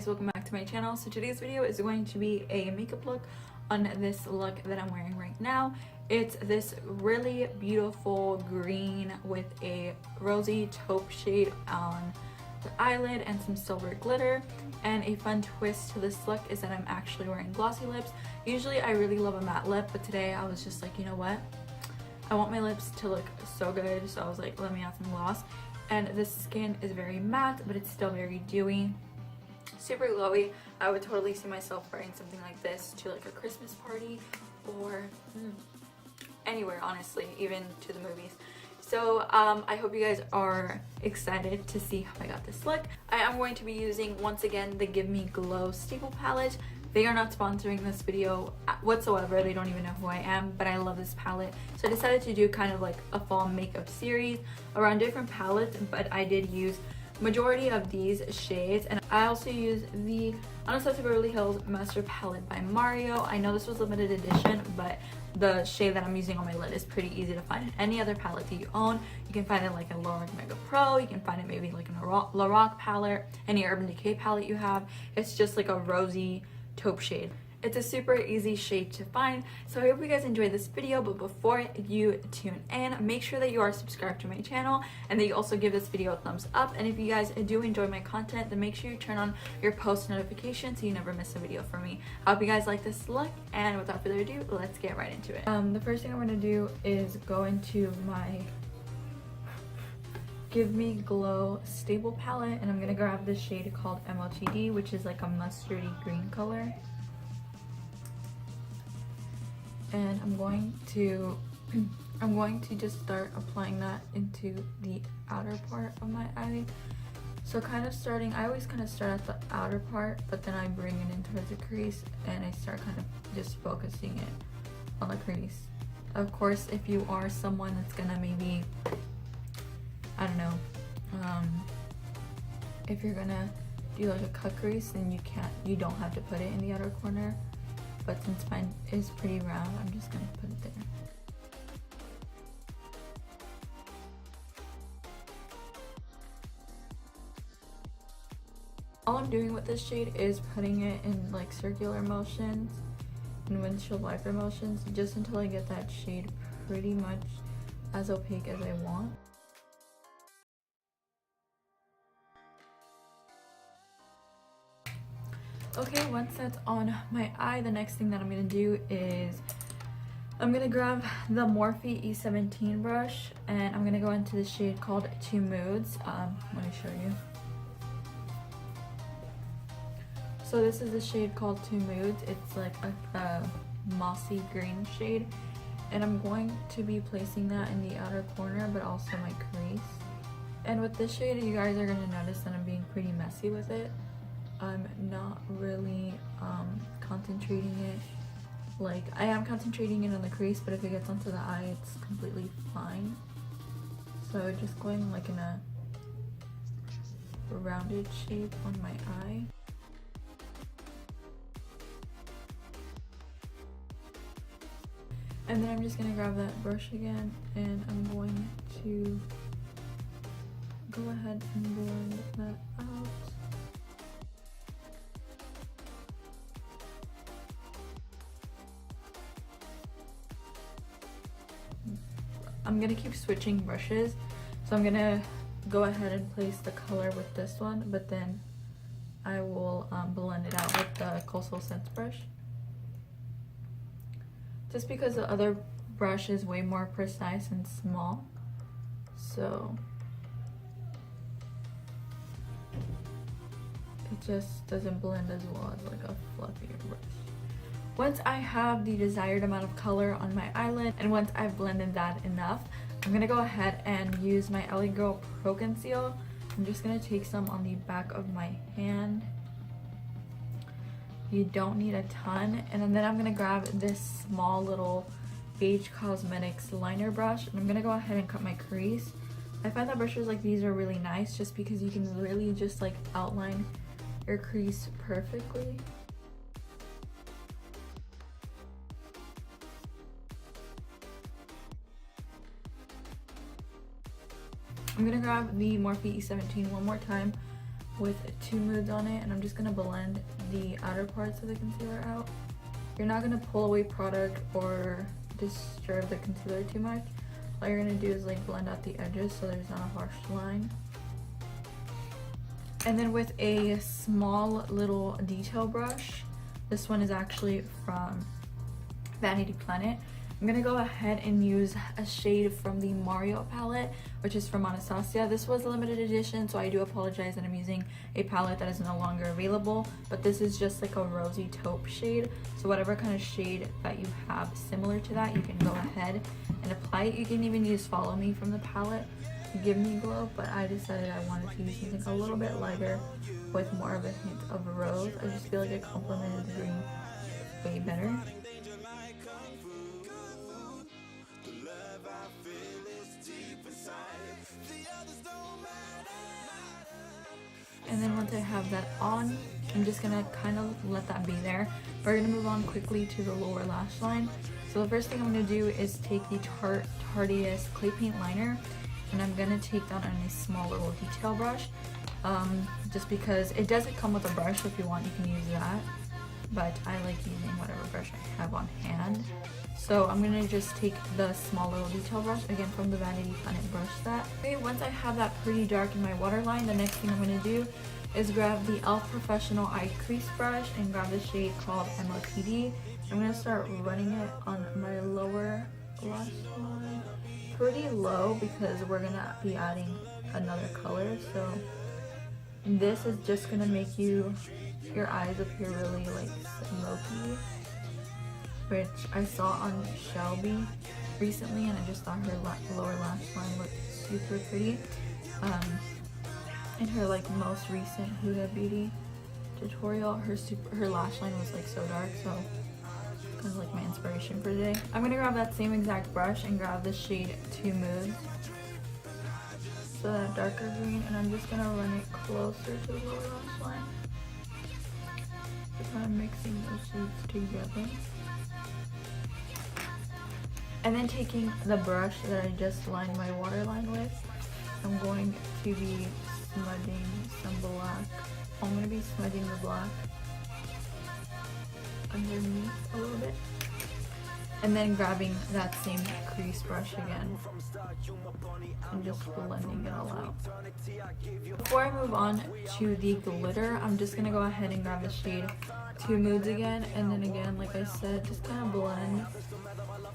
guys, welcome back to my channel. So today's video is going to be a makeup look on this look that I'm wearing right now. It's this really beautiful green with a rosy taupe shade on the eyelid and some silver glitter. And a fun twist to this look is that I'm actually wearing glossy lips. Usually I really love a matte lip, but today I was just like, you know what? I want my lips to look so good, so I was like, let me add some gloss. And this skin is very matte, but it's still very dewy, super glowy. I would totally see myself wearing something like this to like a Christmas party or anywhere, honestly, even to the movies. So I hope you guys are excited to see how I got this look. I am going to be using, once again, the Give Me Glow Staple Palette. They are not sponsoring this video whatsoever. They don't even know who I am, but I love this palette. So I decided to do kind of like a fall makeup series around different palettes, but I did use majority of these shades. And I also used the Anastasia Beverly Hills Master Palette by Mario. I know this was limited edition, but the shade that I'm using on my lid is pretty easy to find in any other palette that you own. You can find it like a Lorac Mega Pro, you can find it maybe like in a Lorac palette, any Urban Decay palette you have. It's just like a rosy taupe shade. It's a super easy shade to find. So I hope you guys enjoyed this video, but before you tune in, make sure that you are subscribed to my channel and that you also give this video a thumbs up. And if you guys do enjoy my content, then make sure you turn on your post notifications so you never miss a video from me. I hope you guys like this look, and without further ado, let's get right into it. The first thing I'm going to do is go into my Give Me Glow Staple Palette, and I'm going to grab this shade called MOTD, which is like a mustardy green color. And I'm going to just start applying that into the outer part of my eye. So kind of starting, I always kind of start at the outer part, but then I bring it in towards the crease and I start kind of just focusing it on the crease. Of course, if you are someone that's gonna maybe, I don't know, if you're gonna do like a cut crease, then you don't have to put it in the outer corner. But since mine is pretty round, I'm just gonna put it there. All I'm doing with this shade is putting it in like circular motions and windshield wiper motions, just until I get that shade pretty much as opaque as I want. Okay, once that's on my eye, the next thing that I'm going to do is I'm going to grab the Morphe E17 brush, and I'm going to go into the shade called Two Moods. Let me show you. So this is the shade called Two Moods. It's like a mossy green shade, and I'm going to be placing that in the outer corner, but also my crease. And with this shade, you guys are going to notice that I'm being pretty messy with it. I'm not really concentrating it, like I am concentrating it on the crease, but if it gets onto the eye, it's completely fine. So just going like in a rounded shape on my eye. And then I'm just gonna grab that brush again, and I'm going to go ahead and blend that out. I'm gonna keep switching brushes, so I'm gonna go ahead and place the color with this one, but then I will blend it out with the Coastal Scents brush, just because the other brush is way more precise and small, so it just doesn't blend as well as like a fluffier brush. Once I have the desired amount of color on my eyelid, and once I've blended that enough, I'm gonna go ahead and use my LA Girl Pro Conceal. I'm just gonna take some on the back of my hand. You don't need a ton. And then I'm gonna grab this small little Beige Cosmetics liner brush, and I'm gonna go ahead and cut my crease. I find that brushes like these are really nice just because you can really just like outline your crease perfectly. I'm gonna grab the Morphe E17 one more time with 2 moods on it, and I'm just gonna blend the outer parts of the concealer out. You're not gonna pull away product or disturb the concealer too much. All you're gonna do is like blend out the edges so there's not a harsh line. And then with a small little detail brush, this one is actually from Vanity Planet, I'm gonna go ahead and use a shade from the Mario palette, which is from Anastasia. This was a limited edition, so I do apologize that I'm using a palette that is no longer available, but this is just like a rosy taupe shade. So whatever kind of shade that you have similar to that, you can go ahead and apply it. You can even use Follow Me from the palette to give me glow, but I decided I wanted to use something a little bit lighter with more of a hint of rose. I just feel like it complemented the green way better. And then once I have that on, I'm just gonna kind of let that be there. We're gonna move on quickly to the lower lash line. So the first thing I'm gonna do is take the Tarteist clay paint liner, and I'm gonna take that on a small little detail brush. Just because it doesn't come with a brush, so if you want you can use that, but I like using whatever brush I have on hand. So I'm gonna just take the small little detail brush, again from the Vanity Planet brush set. Okay, once I have that pretty dark in my waterline, the next thing I'm gonna do is grab the Porefessional eye crease brush and grab the shade called MOTD. I'm gonna start running it on my lower lash line, pretty low because we're gonna be adding another color. So this is just gonna make your eyes appear really like smoky, which I saw on Shelby recently, and I just thought her lower lash line looked super pretty. In her like most recent Hoola Beauty tutorial, her lash line was like so dark, so kind of like my inspiration for today. I'm gonna grab that same exact brush and grab the shade 2 Moods, so that darker green, and I'm just gonna run it closer to the lower lash line. Just kind of mixing those shades together. And then taking the brush that I just lined my waterline with, I'm going to be smudging some black. I'm going to be smudging the black underneath a little bit. And then grabbing that same crease brush again and just blending it all out. Before I move on to the glitter, I'm just going to go ahead and grab the shade 2 Moods again. And then again, like I said, just kind of blend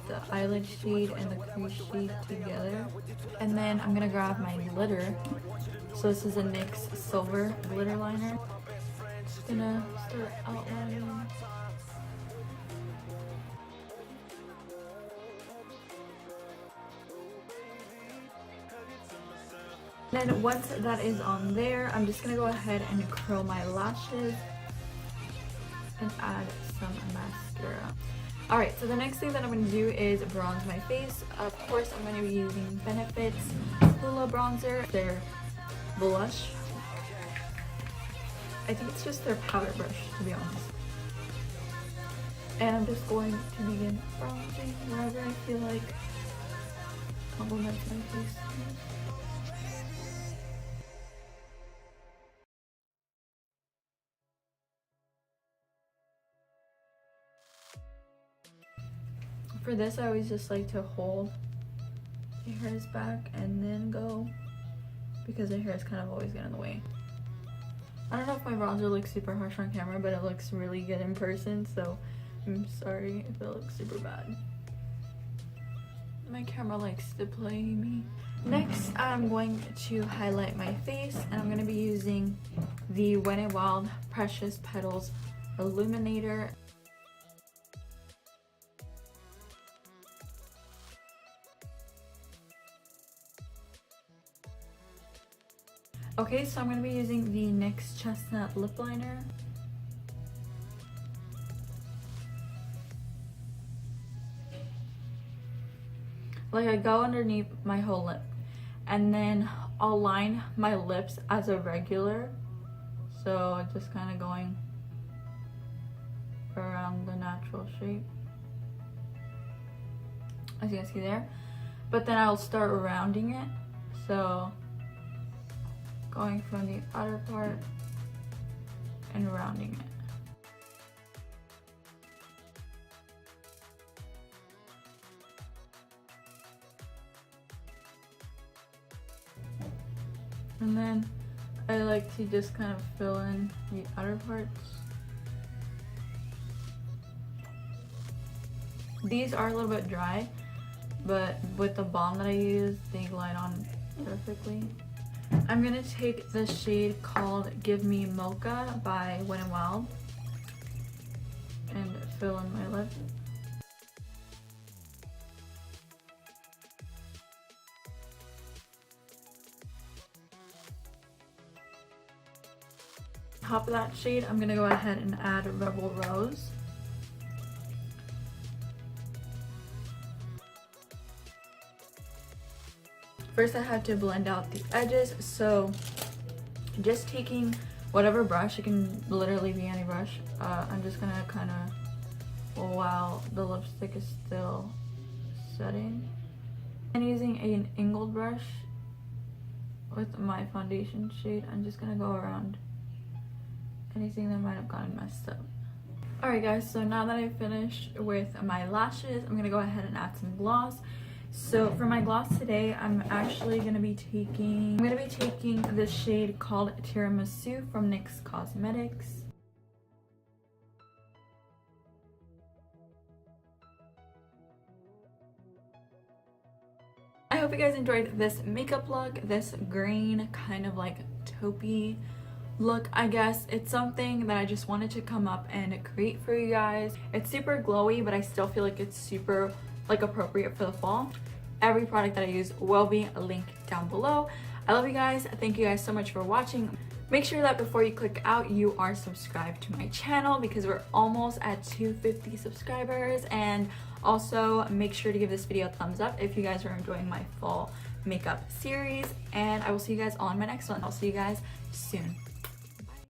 the eyelid shade and the crease shade together. And then I'm going to grab my glitter. So this is a NYX Silver Glitter Liner. Just going to start outlining. Then once that is on there, I'm just gonna go ahead and curl my lashes and add some mascara. Alright, so the next thing that I'm gonna do is bronze my face. Of course, I'm gonna be using Benefit's Hoola bronzer, their blush. I think it's just their powder brush, to be honest. And I'm just going to begin bronzing wherever I feel like complements my face. For this, I always just like to hold the hairs back and then go, because the hair is kind of always getting in the way. I don't know if my bronzer looks super harsh on camera, but it looks really good in person, so I'm sorry if it looks super bad. My camera likes to play me. Next, I'm going to highlight my face, and I'm going to be using the Wet n Wild Precious Petals Illuminator. Okay, so I'm going to be using the NYX Chestnut Lip Liner. Like, I go underneath my whole lip, and then I'll line my lips as a regular. So just kind of going around the natural shape, as you can see there. But then I'll start rounding it. So going from the outer part and rounding it. And then I like to just kind of fill in the outer parts. These are a little bit dry, but with the balm that I use, they glide on perfectly. I'm gonna take the shade called Give Me Mocha by Wet n Wild and fill in my lip. Top of that shade, I'm gonna go ahead and add Rebel Rose. First I had to blend out the edges, so just taking whatever brush, it can literally be any brush, I'm just gonna kind of, while the lipstick is still setting, and using an angled brush with my foundation shade, I'm just gonna go around anything that might have gotten messed up. Alright guys, so now that I've finished with my lashes, I'm gonna go ahead and add some gloss. So for my gloss today, I'm actually gonna be taking the shade called Tiramisu from NYX Cosmetics. I hope you guys enjoyed this makeup look, this green kind of like taupey look. I guess it's something that I just wanted to come up and create for you guys. It's super glowy, but I still feel like it's super like appropriate for the fall. Every product that I use will be linked down below. I love you guys. Thank you guys so much for watching. Make sure that before you click out, you are subscribed to my channel because we're almost at 250 subscribers. And also make sure to give this video a thumbs up if you guys are enjoying my fall makeup series. And I will see you guys on my next one. I'll see you guys soon.